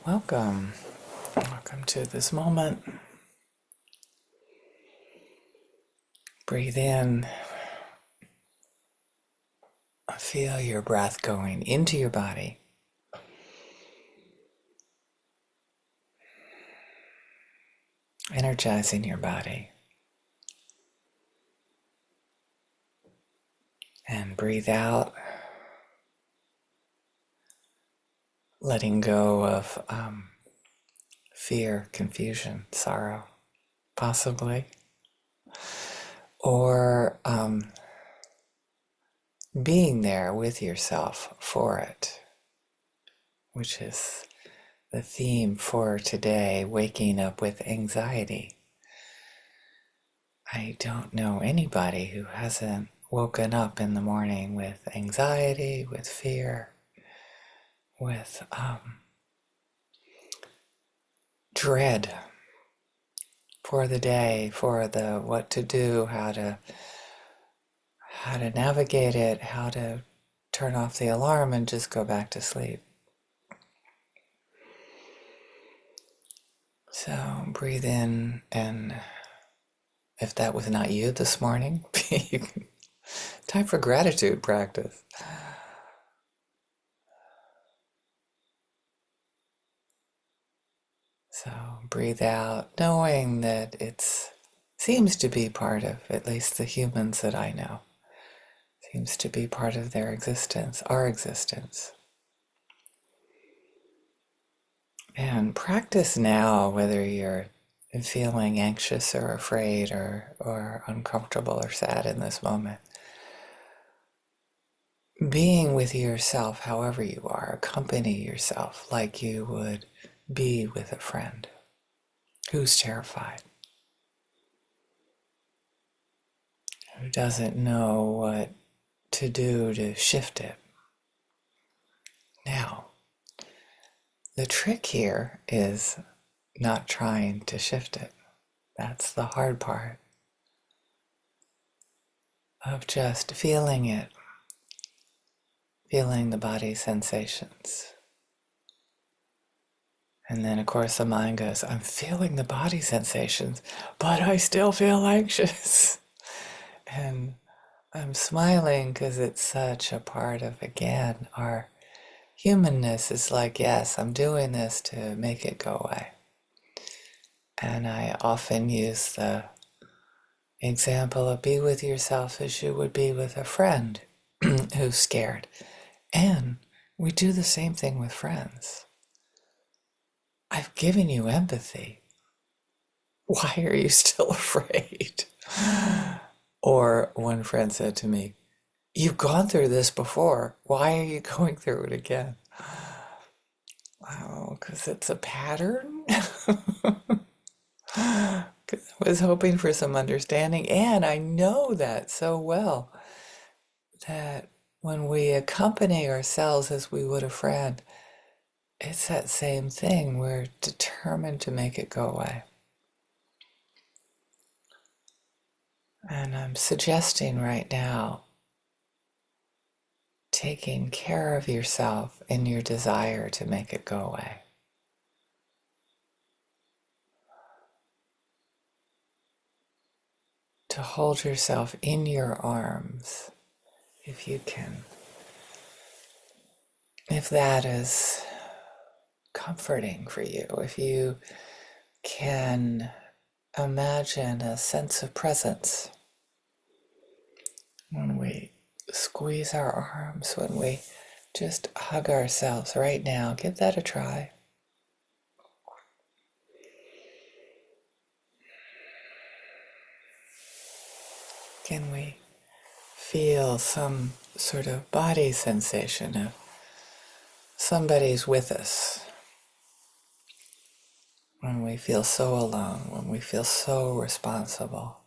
Welcome. Welcome to this moment. Breathe in. Feel your breath going into your body. Energizing your body. And breathe out. Letting go of fear, confusion, sorrow, possibly. Or being there with yourself for it, which is the theme for today, waking up with anxiety. I don't know anybody who hasn't woken up in the morning with anxiety, with fear, with dread for the day, for the what to do, how to navigate it, how to turn off the alarm and just go back to sleep. So breathe in, and if that was not you this morning, time for gratitude practice. So breathe out, knowing that it seems to be part of, at least the humans that I know, seems to be part of their existence, our existence. And practice now, whether you're feeling anxious or afraid or uncomfortable or sad in this moment. Being with yourself, however you are, accompany yourself like you would be with a friend who's terrified, who doesn't know what to do to shift it. Now, the trick here is not trying to shift it. That's the hard part of just feeling it, feeling the body sensations. And then, of course, the mind goes, I'm feeling the body sensations, but I still feel anxious. And I'm smiling because it's such a part of, again, our humanness is like, yes, I'm doing this to make it go away. And I often use the example of be with yourself as you would be with a friend who's scared. And we do the same thing with friends. I've given you empathy. Why are you still afraid? Or one friend said to me, you've gone through this before. Why are you going through it again? Oh, because it's a pattern. I was hoping for some understanding, and I know that so well that when we accompany ourselves as we would a friend, it's that same thing. We're determined to make it go away. And I'm suggesting right now, taking care of yourself in your desire to make it go away. To hold yourself in your arms, if you can. If that is comforting for you, if you can imagine a sense of presence when we squeeze our arms, when we just hug ourselves right now, give that a try. Can we feel some sort of body sensation of somebody's with us when we feel so alone, when we feel so responsible?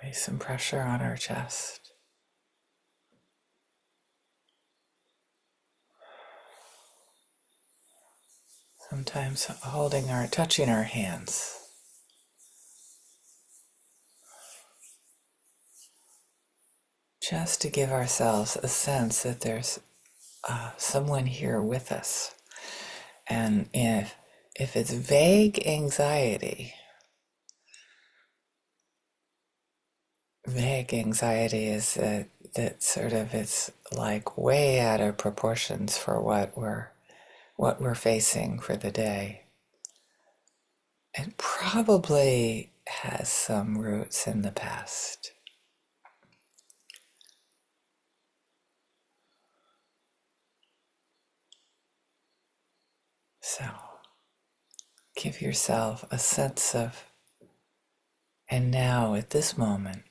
Maybe some pressure on our chest. Sometimes touching our hands. Just to give ourselves a sense that there's someone here with us. And if it's vague anxiety is that sort of, it's like way out of proportions for what we're facing for the day. It probably has some roots in the past. So give yourself a sense of, and now at this moment,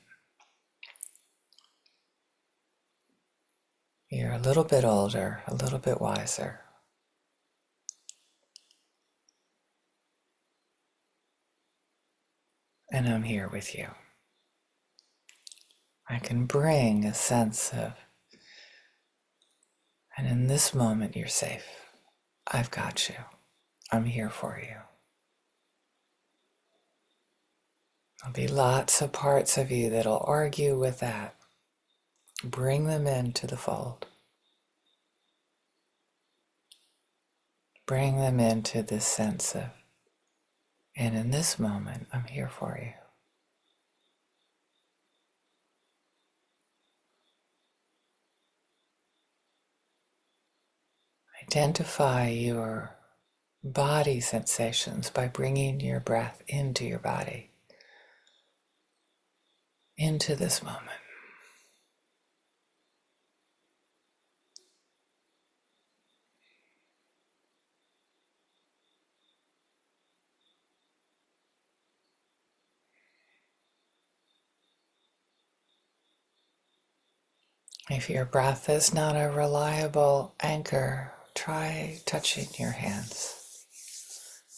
you're a little bit older, a little bit wiser, and I'm here with you. I can bring a sense of, and in this moment you're safe. I've got you. I'm here for you. There'll be lots of parts of you that'll argue with that. Bring them into the fold. Bring them into this sense of, and in this moment, I'm here for you. Identify your body sensations by bringing your breath into your body, into this moment. If your breath is not a reliable anchor, try touching your hands,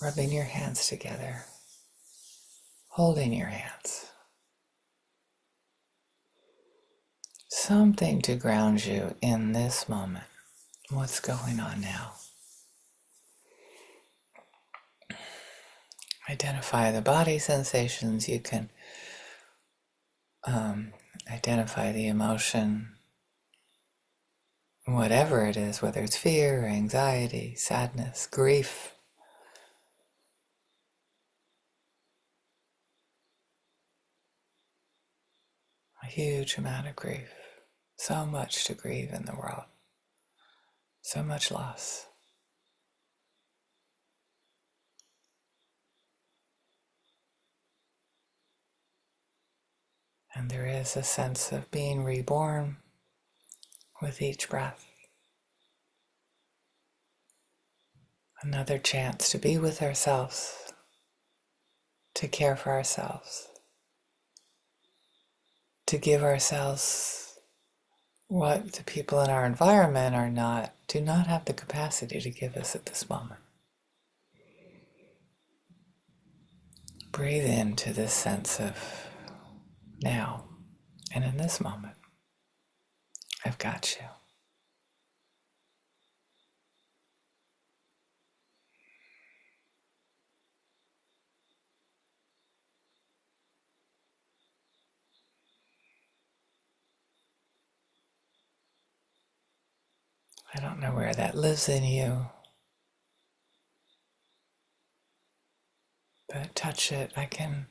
rubbing your hands together, holding your hands. Something to ground you in this moment. What's going on now? Identify the body sensations. You can identify the emotion, whatever it is, whether it's fear, anxiety, sadness, grief. A huge amount of grief. So much to grieve in the world. So much loss. And there is a sense of being reborn with each breath. Another chance to be with ourselves, to care for ourselves, to give ourselves what the people in our environment do not have the capacity to give us at this moment. Breathe into this sense of now, and in this moment, I've got you. I don't know where that lives in you, but touch it. I can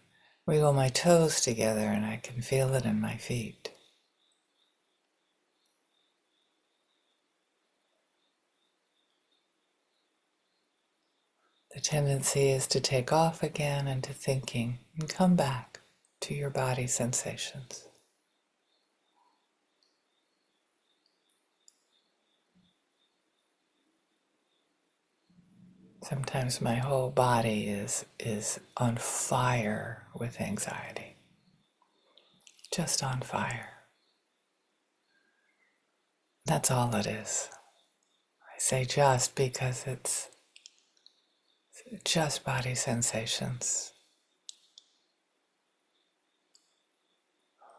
wiggle my toes together and I can feel it in my feet. The tendency is to take off again into thinking and come back to your body sensations. Sometimes my whole body is on fire with anxiety. Just on fire. That's all it is. I say just because it's just body sensations.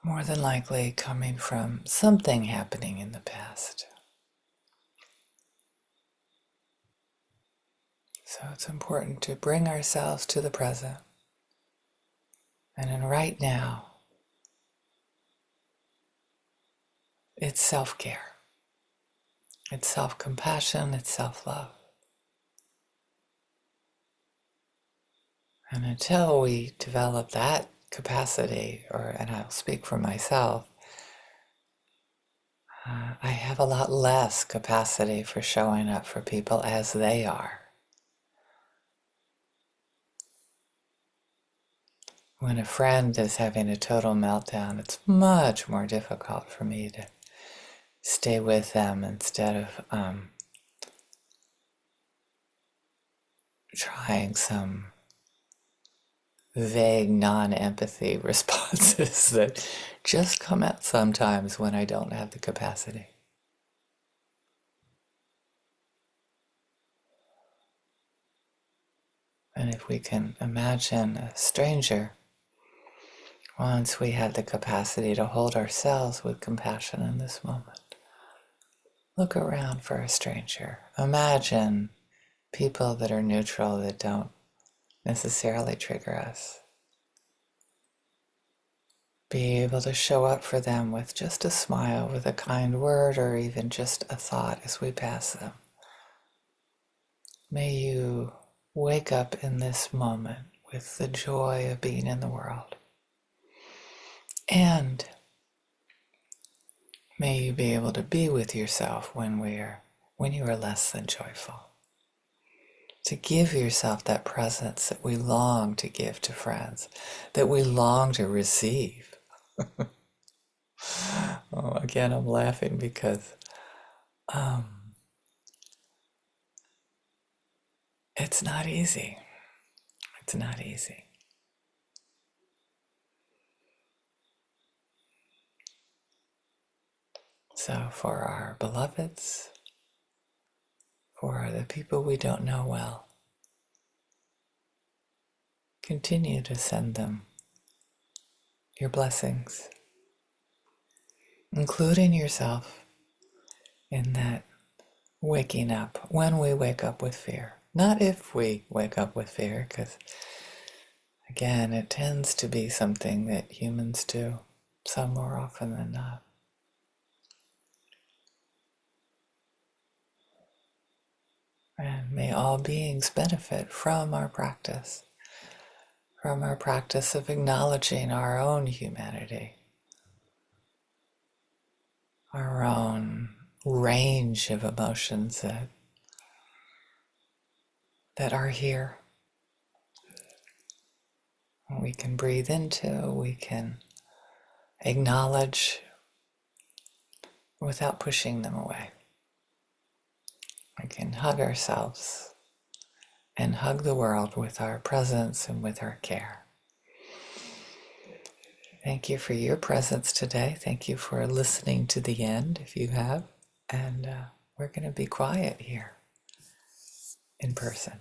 More than likely coming from something happening in the past. So it's important to bring ourselves to the present. And in right now, it's self-care. It's self-compassion, it's self-love. And until we develop that capacity, and I'll speak for myself, I have a lot less capacity for showing up for people as they are. When a friend is having a total meltdown, it's much more difficult for me to stay with them instead of trying some vague non-empathy responses that just come out sometimes when I don't have the capacity. And if we can imagine a stranger, once we have the capacity to hold ourselves with compassion in this moment, look around for a stranger. Imagine people that are neutral, that don't necessarily trigger us. Be able to show up for them with just a smile, with a kind word, or even just a thought as we pass them. May you wake up in this moment with the joy of being in the world. And may you be able to be with yourself when you are less than joyful. To give yourself that presence that we long to give to friends, that we long to receive. Oh, again, I'm laughing because it's not easy. It's not easy. So for our beloveds, for the people we don't know well, continue to send them your blessings, including yourself in that waking up, when we wake up with fear. Not if we wake up with fear, because again, it tends to be something that humans do, some more often than not. And may all beings benefit from our practice of acknowledging our own humanity, our own range of emotions that are here. We can breathe into, we can acknowledge without pushing them away. We can hug ourselves and hug the world with our presence and with our care. Thank you for your presence today. Thank you for listening to the end, if you have. And we're going to be quiet here in person.